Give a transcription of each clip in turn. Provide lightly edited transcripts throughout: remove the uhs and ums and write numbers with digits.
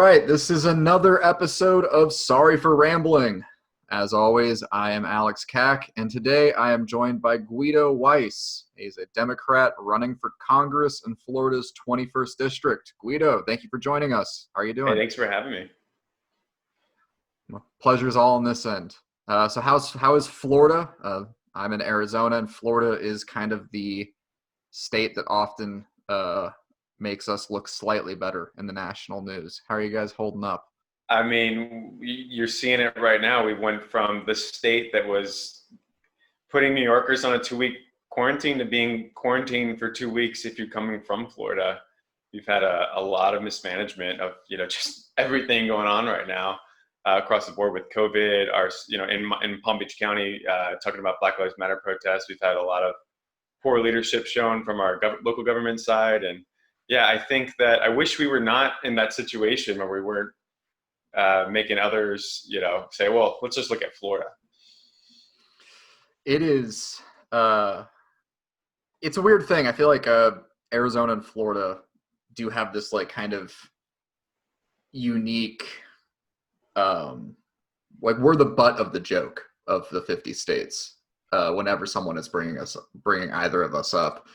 right, this is another episode of Sorry for Rambling. As always, I am Alex Kack, and today I am joined by Guido Weiss. He's a Democrat running for Congress in Florida's 21st District. Guido, thank you for joining us. How are you doing? Hey, thanks for having me. Well, pleasure's all on this end. So how is Florida? I'm in Arizona, and Florida is kind of the state that often makes us look slightly better in the national news. How are you guys holding up? I mean, you're seeing it right now. We went from the state that was putting New Yorkers on a 2-week quarantine to being quarantined for 2 weeks if you're coming from Florida. We've had a lot of mismanagement of, just everything going on right now across the board with COVID. In Palm Beach County, talking about Black Lives Matter protests, we've had a lot of poor leadership shown from our local government side. And yeah, I think that I wish we were not in that situation where we weren't making others, say, well, let's just look at Florida. It is, it's a weird thing. I feel like Arizona and Florida do have this like kind of unique, like we're the butt of the joke of the 50 states whenever someone is bringing either of us up.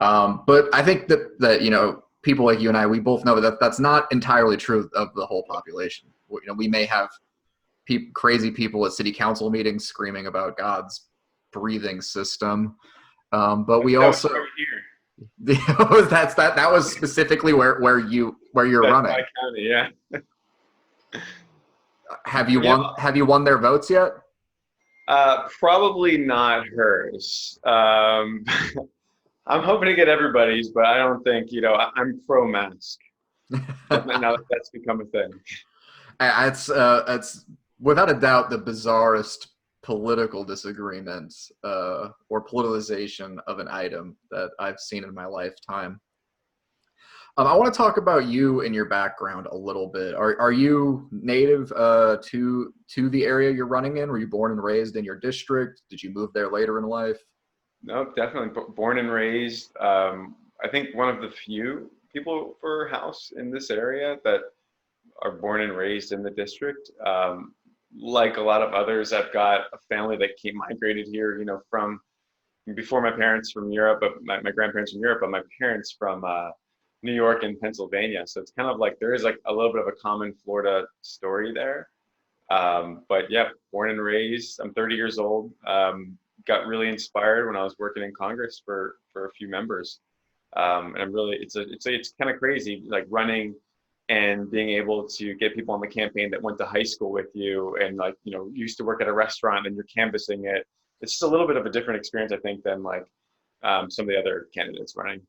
But I think that people like you and I, we both know that that's not entirely true of the whole population. We may have crazy people at city council meetings screaming about God's breathing system, but we also that was specifically where you're running. My county, yeah. Have you won their votes yet? Probably not hers. I'm hoping to get everybody's, but I don't think, I'm pro-mask. Now that's become a thing. It's without a doubt the bizarrest political disagreement or politicization of an item that I've seen in my lifetime. I want to talk about you and your background a little bit. Are you native to the area you're running in? Were you born and raised in your district? Did you move there later in life? No, definitely born and raised. I think one of the few people for House in this area that are born and raised in the district. Like a lot of others, I've got a family that migrated here, from before my parents from Europe, but my grandparents from Europe, but my parents from New York and Pennsylvania. So it's kind of like there is like a little bit of a common Florida story there. But yeah, born and raised. I'm 30 years old. Got really inspired when I was working in Congress for a few members. And I'm really, it's kind of crazy, like running and being able to get people on the campaign that went to high school with you and used to work at a restaurant and you're canvassing it. It's just a little bit of a different experience, I think, than like some of the other candidates running.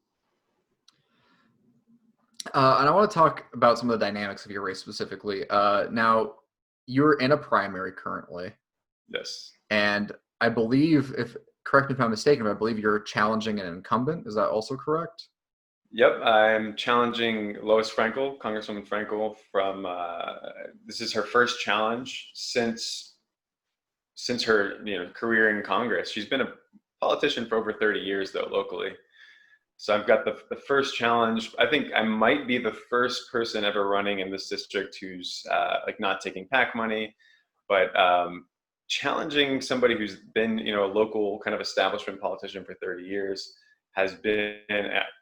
And I want to talk about some of the dynamics of your race specifically. Now, you're in a primary currently. Yes. And I believe, correct me if I'm mistaken, but I believe you're challenging an incumbent. Is that also correct? Yep, I'm challenging Congresswoman Frankel from, this is her first challenge since her career in Congress. She's been a politician for over 30 years though, locally. So I've got the first challenge. I think I might be the first person ever running in this district who's not taking PAC money, but challenging somebody who's been, a local kind of establishment politician for 30 years has been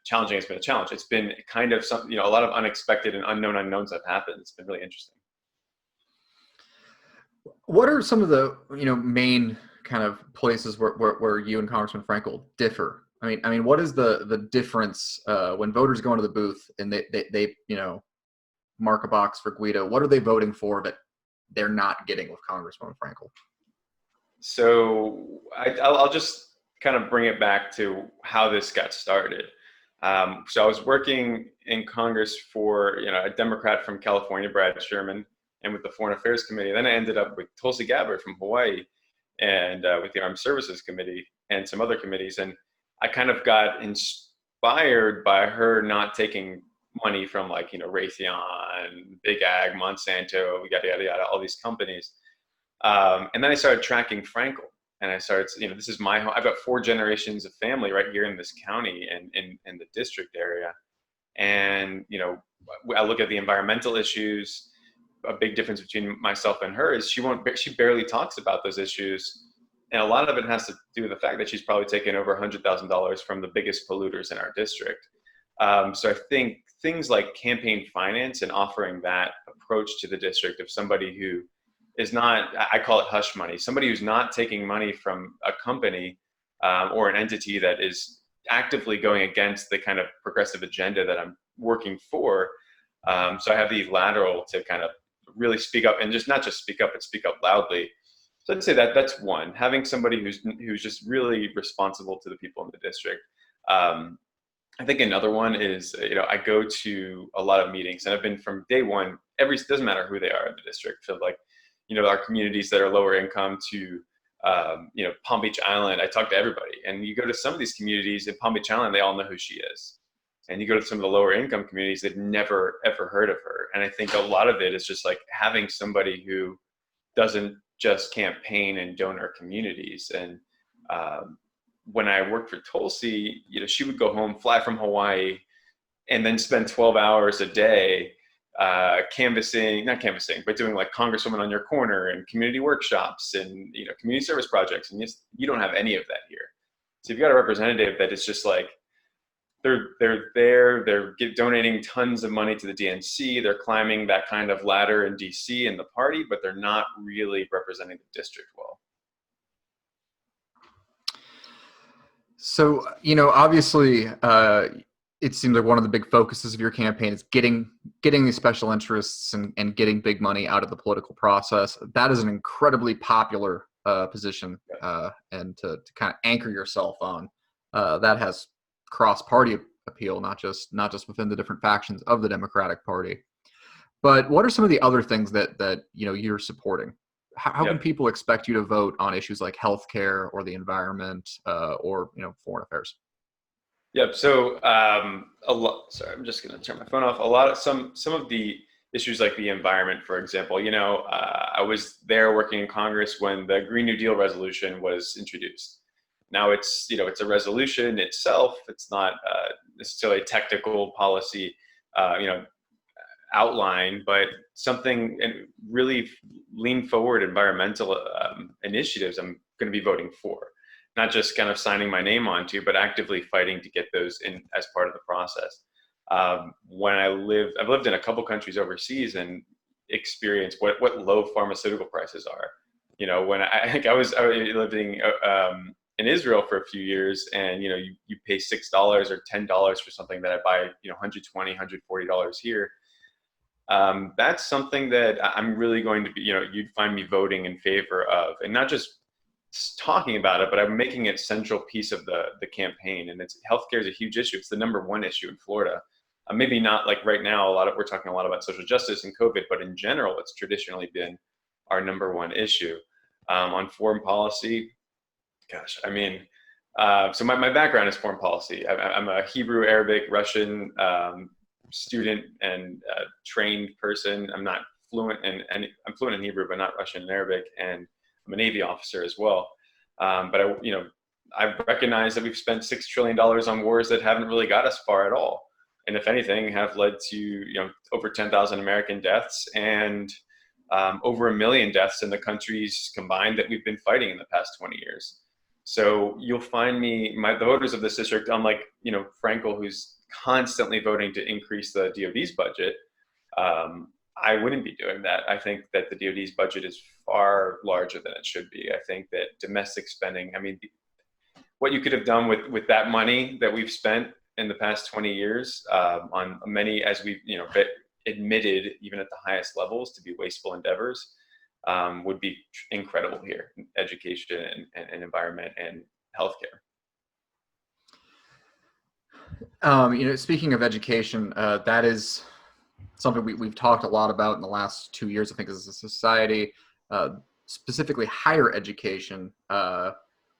challenging. It's been a challenge. It's been kind of some, a lot of unexpected and unknown unknowns have happened. It's been really interesting. What are some of the, main kind of places where you and Congressman Frankel differ? I mean, what is the difference when voters go into the booth and they mark a box for Guido? What are they voting for that they're not getting with Congresswoman Frankel? So I'll just kind of bring it back to how this got started. So I was working in Congress for a Democrat from California, Brad Sherman, and with the Foreign Affairs Committee. Then I ended up with Tulsi Gabbard from Hawaii, and with the Armed Services Committee and some other committees. And I kind of got inspired by her not taking money from Raytheon, Big Ag, Monsanto, yada yada yada, all these companies. And then I started tracking Frankel. And I started, this is my home. I've got 4 generations of family right here in this county and in the district area. And, I look at the environmental issues. A big difference between myself and her is she barely talks about those issues. And a lot of it has to do with the fact that she's probably taken over $100,000 from the biggest polluters in our district. So I think things like campaign finance and offering that approach to the district of somebody who is not, I call it hush money, somebody who's not taking money from a company or an entity that is actively going against the kind of progressive agenda that I'm working for. So I have the lateral to kind of really speak up, and just not just speak up, but speak up loudly. So I'd say that that's one, having somebody who's just really responsible to the people in the district. I think another one is, I go to a lot of meetings, and I've been from day one, doesn't matter who they are in the district. So like, our communities that are lower income to, Palm Beach Island, I talk to everybody. And you go to some of these communities in Palm Beach Island, they all know who she is. And you go to some of the lower income communities, they've never, ever heard of her. And I think a lot of it is just like having somebody who doesn't just campaign in donor communities. And when I worked for Tulsi, she would go home, fly from Hawaii, and then spend 12 hours a day not canvassing, but doing like Congresswoman on Your Corner and community workshops and, community service projects. And you don't have any of that here. So you've got a representative that is just like, they're donating tons of money to the DNC. They're climbing that kind of ladder in DC in the party, but they're not really representing the district well. So, obviously, it seems like one of the big focuses of your campaign is getting these special interests and getting big money out of the political process. That is an incredibly popular position, and to kind of anchor yourself on. That has cross-party appeal, not just within the different factions of the Democratic Party. But what are some of the other things that you're supporting? How can people expect you to vote on issues like healthcare or the environment or foreign affairs? Yep. So sorry, I'm just going to turn my phone off. A lot of some of the issues like the environment, for example. I was there working in Congress when the Green New Deal resolution was introduced. Now it's a resolution itself. It's not necessarily a technical policy, outline, but something and really lean forward environmental initiatives I'm going to be voting for, not just kind of signing my name onto, but actively fighting to get those in as part of the process. I've lived in a couple countries overseas and experienced what low pharmaceutical prices are. When I was living in Israel for a few years, and you pay $6 or $10 for something that I buy $120, $140 here. That's something that I'm really going to be, you'd find me voting in favor of, and not just talking about it, but I'm making it central piece of the campaign. And healthcare is a huge issue. It's the #1 issue in Florida. Maybe not like right now, we're talking a lot about social justice and COVID, but in general, it's traditionally been our #1 issue. On foreign policy, gosh, so my background is foreign policy. I'm a Hebrew, Arabic, Russian student and trained person. I'm not fluent in I'm fluent in Hebrew, but not Russian and Arabic. And I'm a Navy officer as well. But I've recognized that we've spent $6 trillion on wars that haven't really got us far at all. And if anything, have led to, over 10,000 American deaths and over 1 million deaths in the countries combined that we've been fighting in the past 20 years. So you'll find the voters of this district, unlike, Frankel, who's constantly voting to increase the DoD's budget, I wouldn't be doing that. I think that the DoD's budget is far larger than it should be. I think that domestic spending, what you could have done with that money that we've spent in the past 20 years on many, as we've admitted, even at the highest levels, to be wasteful endeavors, would be incredible here: education and environment and healthcare. Speaking of education, that is something we've talked a lot about in the last 2 years, I think, as a society. Specifically higher education,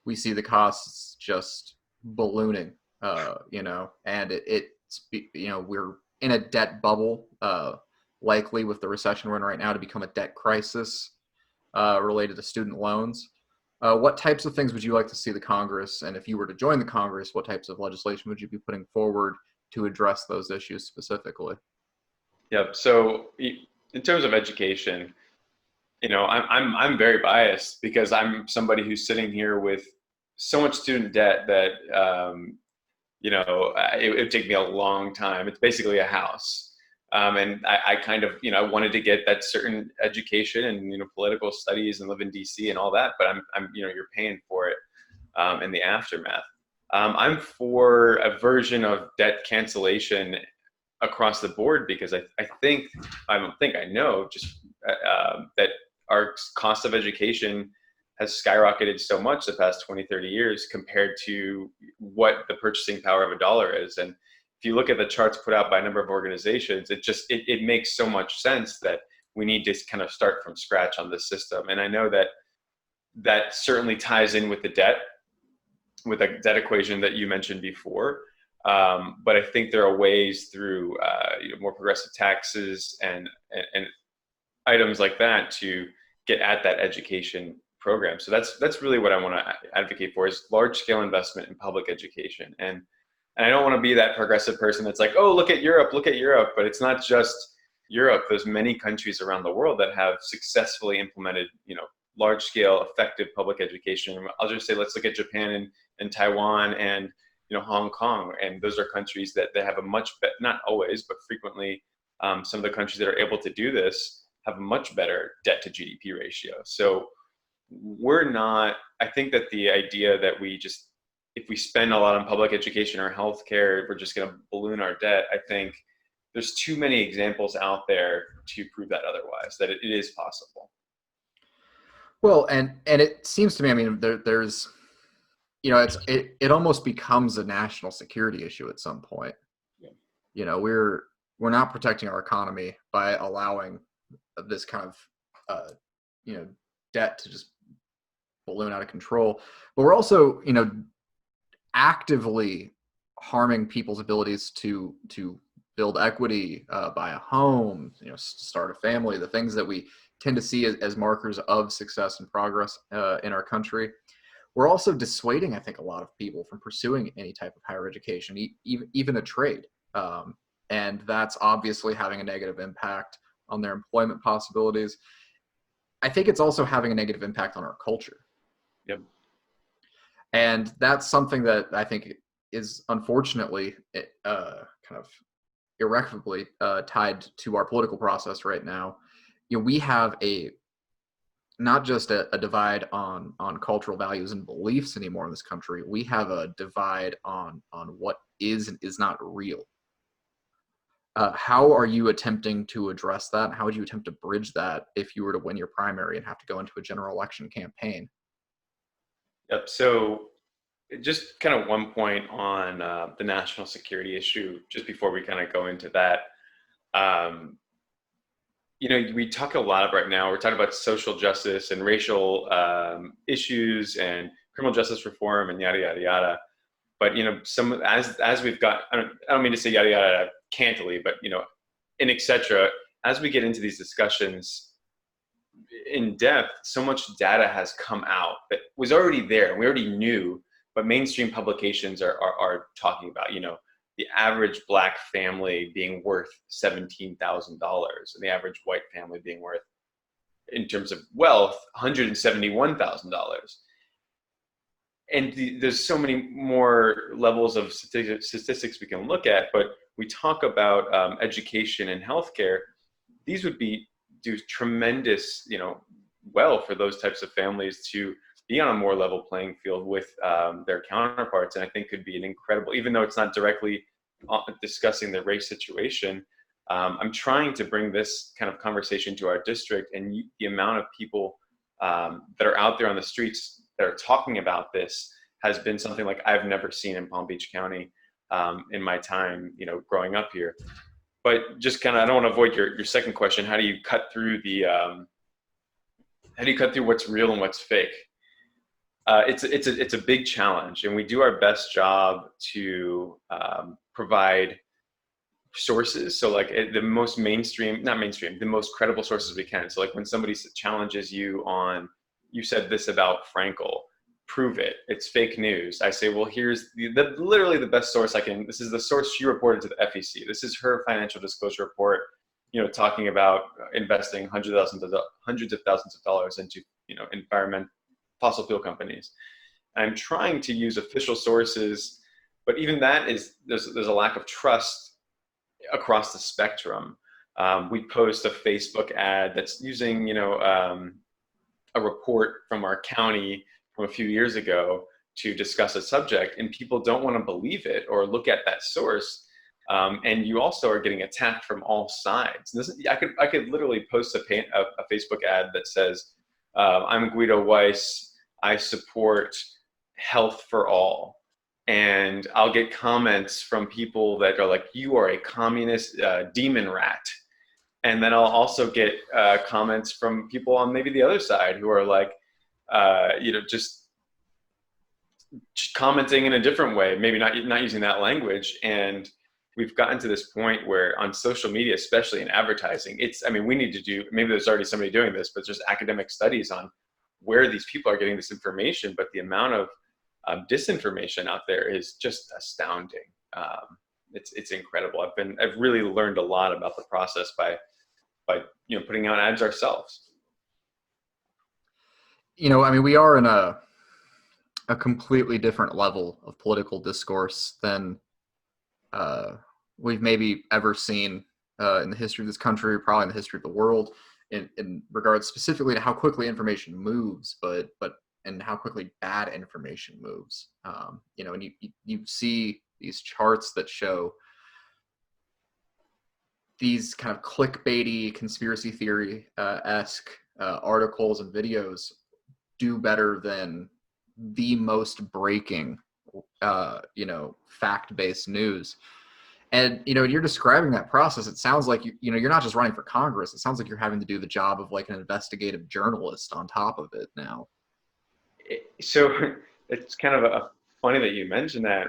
we see the costs just ballooning, and we're in a debt bubble, likely with the recession we're in right now to become a debt crisis related to student loans. What types of things would you like to see the Congress, and if you were to join the Congress, what types of legislation would you be putting forward to address those issues specifically? Yep. So in terms of education, I'm very biased because I'm somebody who's sitting here with so much student debt that it would take me a long time. It's basically a house. And I kind of, I wanted to get that certain education and, political studies and live in DC and all that, but you're paying for it in the aftermath. I'm for a version of debt cancellation across the board because I don't think I know just that our cost of education has skyrocketed so much the past 20, 30 years compared to what the purchasing power of a dollar is. And if you look at the charts put out by a number of organizations, it makes so much sense that we need to kind of start from scratch on this system. And I know that that certainly ties in with the debt, with the debt equation that you mentioned before. But I think there are ways through more progressive taxes and items like that to get at that education program. So that's really what I want to advocate for, is large scale investment in public education. And I don't want to be that progressive person that's like, oh, look at Europe, but it's not just Europe. There's many countries around the world that have successfully implemented, large scale effective public education. I'll just say, let's look at Japan and Taiwan and Hong Kong, and those are countries that they have a much better, not always, but frequently, some of the countries that are able to do this have a much better debt to GDP ratio. So I think that the idea that if we spend a lot on public education or healthcare, we're just going to balloon our debt. I think there's too many examples out there to prove that otherwise, that it is possible. Well, and it seems to me, I mean, there's, it almost becomes a national security issue at some point. Yeah. We're not protecting our economy by allowing this kind of, debt to just balloon out of control. But we're also, actively harming people's abilities to build equity, buy a home, start a family, the things that we tend to see as markers of success and progress in our country. We're also dissuading, I think, a lot of people from pursuing any type of higher education, even a trade. And that's obviously having a negative impact on their employment possibilities. I think it's also having a negative impact on our culture. Yep. And that's something that I think is unfortunately kind of irrecoverably tied to our political process right now. We have not just a divide on cultural values and beliefs anymore in this country. We have a divide on what is and is not real. How are you attempting to address that? How would you attempt to bridge that if you were to win your primary and have to go into a general election campaign? Yep. So just kind of one point on the national security issue, just before we kind of go into that. We talk a lot right now, we're talking about social justice and racial issues and criminal justice reform and yada, yada, yada. But, as we've got, I don't mean to say yada, yada cantily, but, and et cetera, as we get into these discussions in depth, so much data has come out that was already there and we already knew, but mainstream publications are talking about, the average Black family being worth $17,000 and the average white family being worth, in terms of wealth, $171,000. And there's so many more levels of statistics we can look at, but we talk about education and healthcare. These would do tremendous, well for those types of families to be on a more level playing field with their counterparts. And I think could be an incredible, even though it's not directly discussing the race situation, I'm trying to bring this kind of conversation to our district, and the amount of people that are out there on the streets that are talking about this has been something like I've never seen in Palm Beach County in my time, growing up here. But just kind of, I don't want to avoid your second question. How do you cut through what's real and what's fake? It's a big challenge, and we do our best job to provide sources. So like the most the most credible sources we can. So like when somebody challenges you on, you said this about Frankel, prove it, it's fake news. I say, well, here's literally the best source I can, this is the source she reported to the FEC. This is her financial disclosure report. talking about investing hundreds of thousands of dollars into, fossil fuel companies. I'm trying to use official sources, but even that there's a lack of trust across the spectrum. We post a Facebook ad that's using, a report from our county from a few years ago to discuss a subject, and people don't want to believe it or look at that source. And you also are getting attacked from all sides. I could literally post a Facebook ad that says, "I'm Guido Weiss. I support health for all," and I'll get comments from people that are like, "You are a communist demon rat." And then I'll also get comments from people on maybe the other side who are like, just commenting in a different way, maybe not using that language. And we've gotten to this point where on social media, especially in advertising, we need to do, maybe there's already somebody doing this, but there's academic studies on where these people are getting this information. But the amount of disinformation out there is just astounding. It's incredible. I've really learned a lot about the process by putting out ads ourselves. We are in a completely different level of political discourse than we've maybe ever seen in the history of this country, probably in the history of the world, in regards specifically to how quickly information moves, and how quickly bad information moves. And you see these charts that show these kind of clickbaity, conspiracy theory esque articles and videos do better than the most breaking, fact-based news. And you're describing that process. It sounds like you're not just running for Congress. It sounds like you're having to do the job of like an investigative journalist on top of it now. So it's kind of funny that you mentioned that.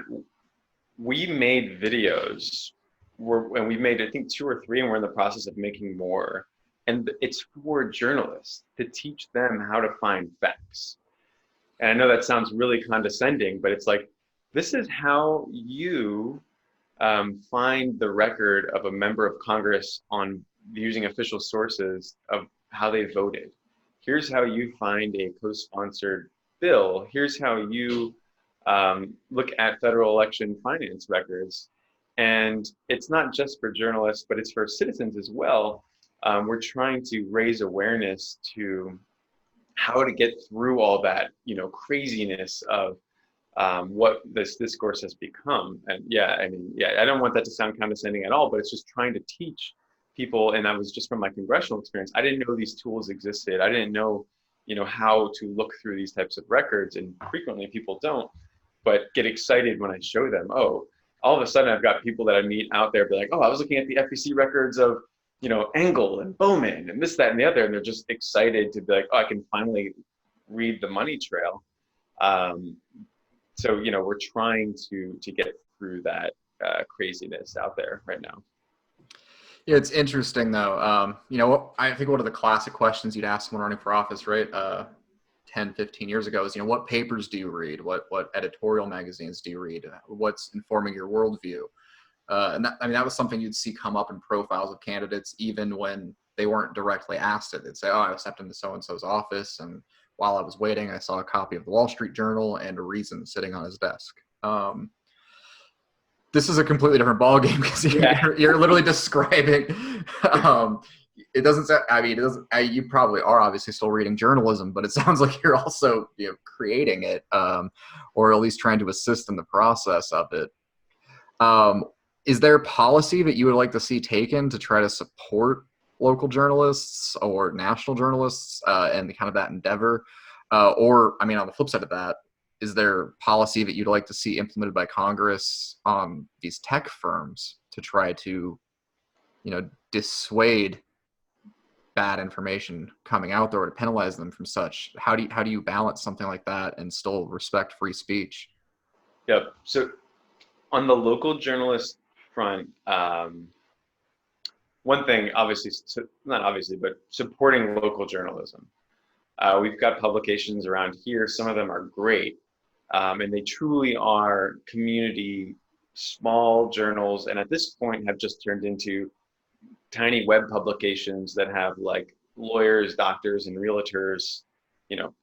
We made videos, and we made I think 2 or 3, and we're in the process of making more. And it's for journalists to teach them how to find facts. And I know that sounds really condescending, but it's like, this is how you find the record of a member of Congress on using official sources of how they voted. Here's how you find a co-sponsored bill. Here's how you look at federal election finance records. And it's not just for journalists, but it's for citizens as well. We're trying to raise awareness to how to get through all that, craziness of what this discourse has become. And I don't want that to sound condescending at all, but it's just trying to teach people. And that was just from my congressional experience. I didn't know these tools existed. I didn't know, how to look through these types of records. And frequently people don't, but get excited when I show them. Oh, all of a sudden I've got people that I meet out there be like, oh, I was looking at the FEC records of, Engel and Bowman and this, that, and the other. And they're just excited to be like, oh, I can finally read the money trail. So, we're trying to get through that craziness out there right now. Yeah, it's interesting though. I think one of the classic questions you'd ask someone running for office, right, 10, 15 years ago is, what papers do you read? What editorial magazines do you read? What's informing your worldview? And that was something you'd see come up in profiles of candidates, even when they weren't directly asked it. They'd say, oh, I stepped into so-and-so's office, and while I was waiting, I saw a copy of the Wall Street Journal and a Reason sitting on his desk. This is a completely different ballgame because you're literally describing. It doesn't sound. It doesn't. You probably are obviously still reading journalism, but it sounds like you're also creating it, or at least trying to assist in the process of it. Is there policy that you would like to see taken to try to support local journalists or national journalists and kind of that endeavor? Or on the flip side of that, is there policy that you'd like to see implemented by Congress on these tech firms to try to, dissuade bad information coming out there or to penalize them from such? How do you balance something like that and still respect free speech? Yep. So on the local journalist front, one thing, not obviously, but supporting local journalism. We've got publications around here. Some of them are great. And they truly are community, small journals. And at this point have just turned into tiny web publications that have like lawyers, doctors, and realtors,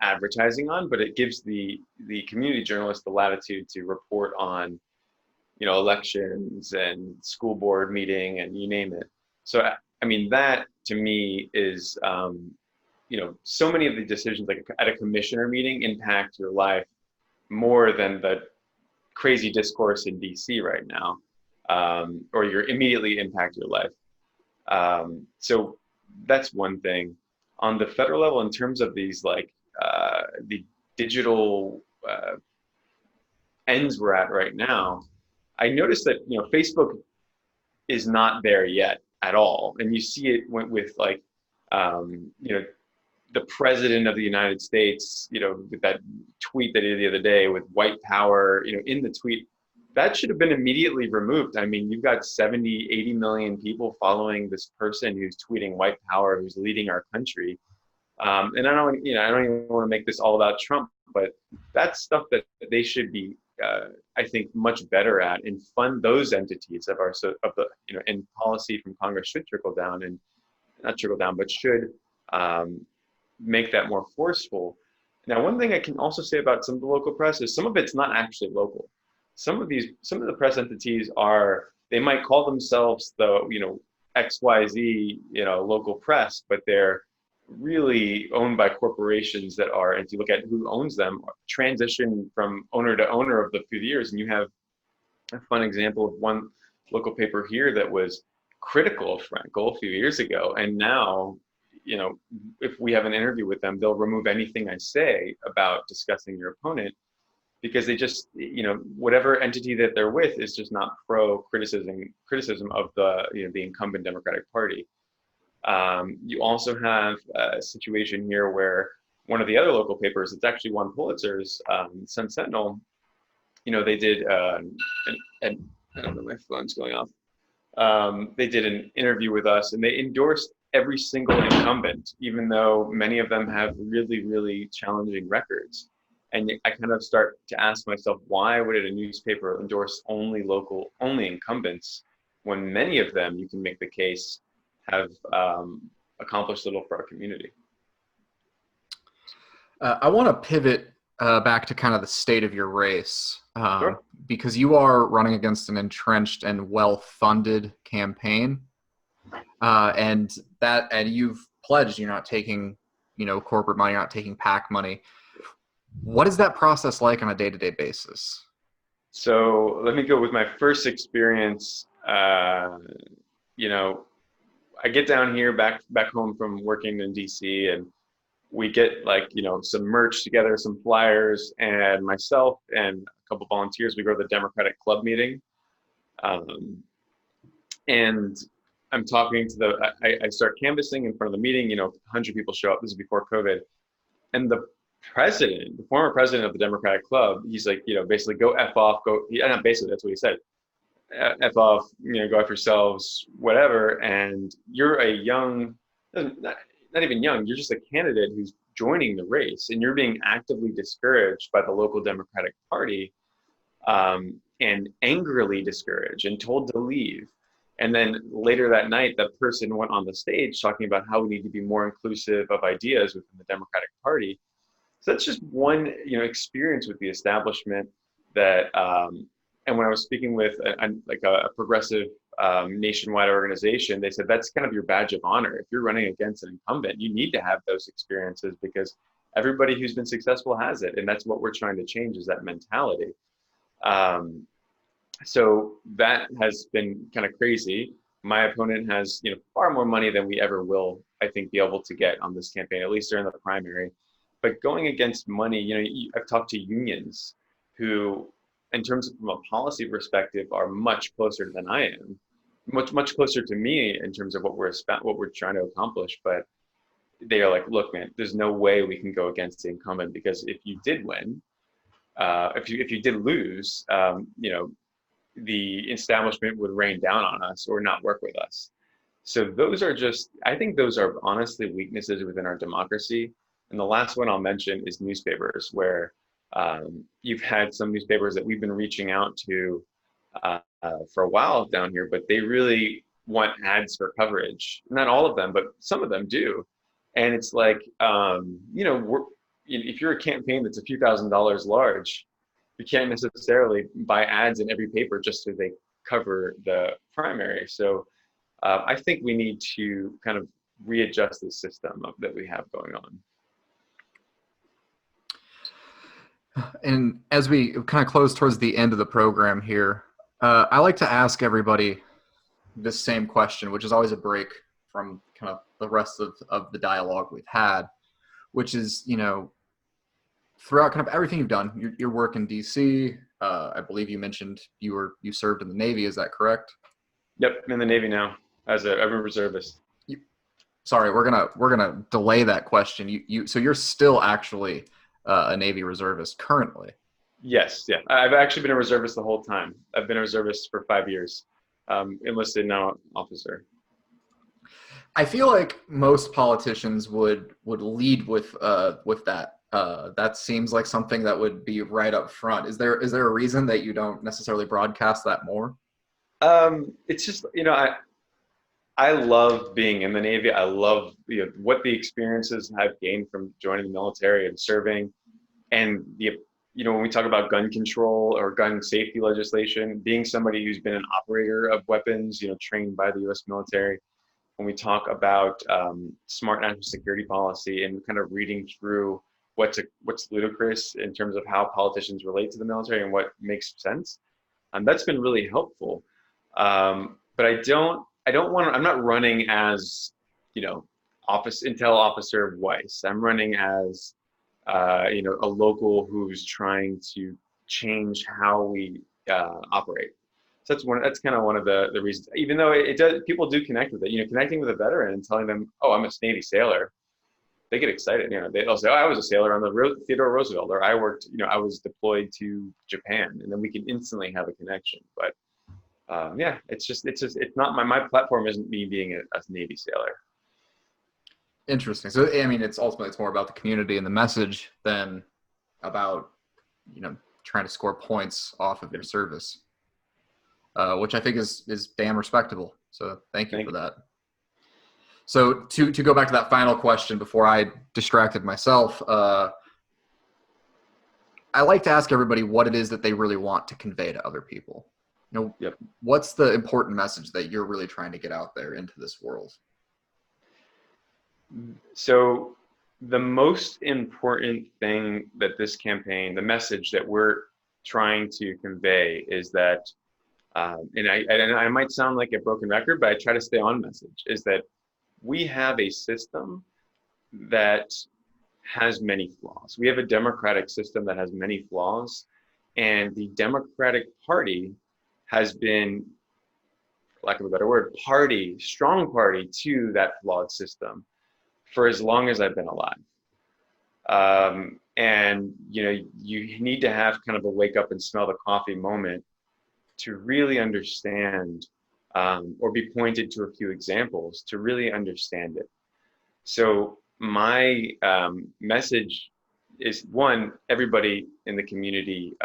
advertising on, but it gives the community journalists the latitude to report on, elections and school board meeting and you name it. So, I mean, that to me is, so many of the decisions like at a commissioner meeting impact your life more than the crazy discourse in DC right now, or you immediately impact your life. So that's one thing. On the federal level, in terms of these like the digital ends we're at right now, I noticed that Facebook is not there yet at all, and you see it with like the president of the United States, with that tweet that he did the other day with white power, in the tweet, that should have been immediately removed. I mean, you've got 70, 80 million people following this person who's tweeting white power, who's leading our country. And I don't even want to make this all about Trump, but that's stuff that they should be, I think, much better at, and fund those entities and policy from Congress should trickle down, and not trickle down, but should make that more forceful. Now, one thing I can also say about some of the local press is some of it's not actually local. Some of the press entities they might call themselves the, XYZ, local press, but they're really owned by corporations that are, and if you look at who owns them, transition from owner to owner over the few years. And you have a fun example of one local paper here that was critical of Frankel a few years ago. And now, if we have an interview with them, they'll remove anything I say about discussing your opponent, because they just, whatever entity that they're with is just not pro criticism of the incumbent Democratic Party. You also have a situation here where one of the other local papers, it's actually won Pulitzer's, Sun Sentinel, they did, I don't know, my phone's going off. They did an interview with us, and they endorsed every single incumbent, even though many of them have really, really challenging records. And I kind of start to ask myself, why would a newspaper endorse only incumbents, when many of them, you can make the case, have accomplished little for our community? I want to pivot back to kind of the state of your race, Sure. because you are running against an entrenched and well-funded campaign, and you've pledged you're not taking, corporate money, you're not taking PAC money. What is that process like on a day-to-day basis? So let me go with my first experience. I get down here back home from working in DC, and we get some merch together, some flyers, and myself and a couple volunteers, we go to the Democratic Club meeting. And I'm talking to I start canvassing in front of the meeting, 100 people show up. This is before COVID. And the former president of the Democratic Club, he's like, basically go F off, not basically, that's what he said. F off, go F yourselves, whatever. And you're a young, not even young, you're just a candidate who's joining the race, and you're being actively discouraged by the local Democratic Party, and angrily discouraged and told to leave. And then later that night, that person went on the stage talking about how we need to be more inclusive of ideas within the Democratic Party. So that's just one, experience with the establishment that, and when I was speaking with a progressive nationwide organization, they said that's kind of your badge of honor. If you're running against an incumbent, you need to have those experiences, because everybody who's been successful has it. And that's what we're trying to change, is that mentality. So that has been kind of crazy. My opponent has, far more money than we ever will, I think, be able to get on this campaign, at least during the primary. But going against money, I've talked to unions who, in terms of from a policy perspective, are much closer than I am, much closer to me in terms of what we're trying to accomplish. But they are like, look, man, there's no way we can go against the incumbent, because if you did win, if you did lose, the establishment would rain down on us or not work with us. So I think those are honestly weaknesses within our democracy. And the last one I'll mention is newspapers, where you've had some newspapers that we've been reaching out to for a while down here, but they really want ads for coverage. Not all of them, but some of them do. And it's like, if you're a campaign that's a few $1,000s large, you can't necessarily buy ads in every paper just so they cover the primary. So I think we need to kind of readjust the system that we have going on. And as we kind of close towards the end of the program here, I like to ask everybody this same question, which is always a break from kind of the rest of the dialogue we've had, which is, throughout kind of everything you've done, your work in DC, I believe you mentioned you served in the Navy. Is that correct? Yep, I'm in the Navy now I'm a reservist. Sorry, we're gonna delay that question. So you're still actually a Navy reservist currently? Yes, yeah. I've actually been a reservist the whole time. I've been a reservist for 5 years. Enlisted, now officer. I feel like most politicians would lead with that. That seems like something that would be right up front. Is there a reason that you don't necessarily broadcast that more? It's just, I love being in the Navy. I love what the experiences I've gained from joining the military and serving, and when we talk about gun control or gun safety legislation, being somebody who's been an operator of weapons, trained by the U.S. military. When we talk about smart national security policy and kind of reading through what's ludicrous in terms of how politicians relate to the military and what makes sense, that's been really helpful. But I'm not running as, intel officer Weiss. I'm running as, a local who's trying to change how we operate. So that's kind of one of the reasons, even though people do connect with it, connecting with a veteran and telling them, oh, I'm a Navy sailor. They get excited. They'll say, oh, I was a sailor on the Theodore Roosevelt, or I worked, I was deployed to Japan, and then we can instantly have a connection. But it's not my platform isn't me being a Navy sailor. Interesting. So, I mean, it's more about the community and the message than about, trying to score points off of your service, which I think is damn respectable. So thank you for that. So to go back to that final question before I distracted myself, I like to ask everybody what it is that they really want to convey to other people. Yep. What's the important message that you're really trying to get out there into this world? So the most important thing that this campaign, the message that we're trying to convey is that, and I might sound like a broken record, but I try to stay on message, is that we have a system that has many flaws. We have a democratic system that has many flaws, and the Democratic Party has been, for lack of a better word, strong party to that flawed system for as long as I've been alive. And you need to have kind of a wake up and smell the coffee moment to really understand, or be pointed to a few examples to really understand it. So my message is, one, everybody in the community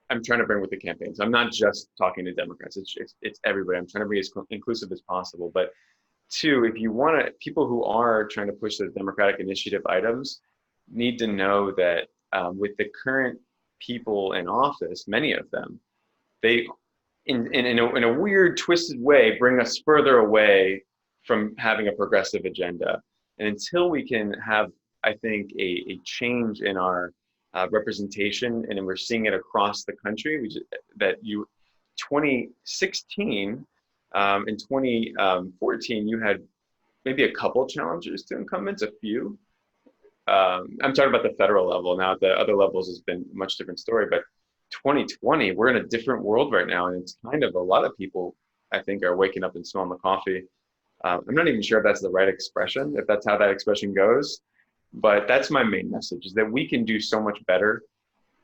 I'm trying to bring with the campaign. So I'm not just talking to Democrats, it's everybody. I'm trying to be as inclusive as possible. But two, if you want people who are trying to push those Democratic initiative items need to know that with the current people in office, many of them, they, in a weird, twisted way, bring us further away from having a progressive agenda. And until we can have, I think, a change in our representation, and we're seeing it across the country, 2016 and 2014, you had maybe a couple challenges to incumbents, a few. I'm talking about the federal level. Now at the other levels has been a much different story, but 2020, we're in a different world right now. And it's kind of, a lot of people, I think, are waking up and smelling the coffee. I'm not even sure if that's the right expression, if that's how that expression goes, but that's my main message, is that we can do so much better.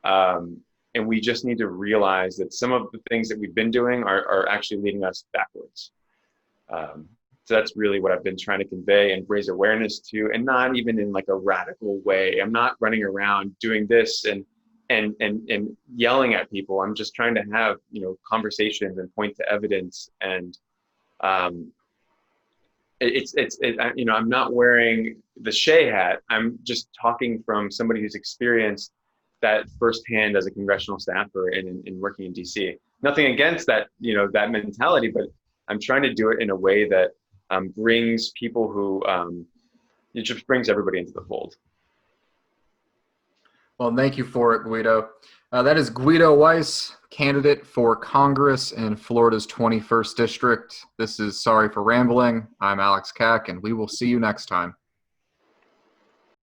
And we just need to realize that some of the things that we've been doing are actually leading us backwards. So that's really what I've been trying to convey and raise awareness to, and not even in like a radical way. I'm not running around doing this and and yelling at people. I'm just trying to have, conversations and point to evidence. And I'm not wearing the Shea hat. I'm just talking from somebody who's experienced that firsthand as a congressional staffer and in working in DC. Nothing against that, that mentality, but I'm trying to do it in a way that brings people who, it just brings everybody into the fold. Well, thank you for it, Guido. That is Guido Weiss, candidate for Congress in Florida's 21st District. This is Sorry for Rambling. I'm Alex Kack, and we will see you next time.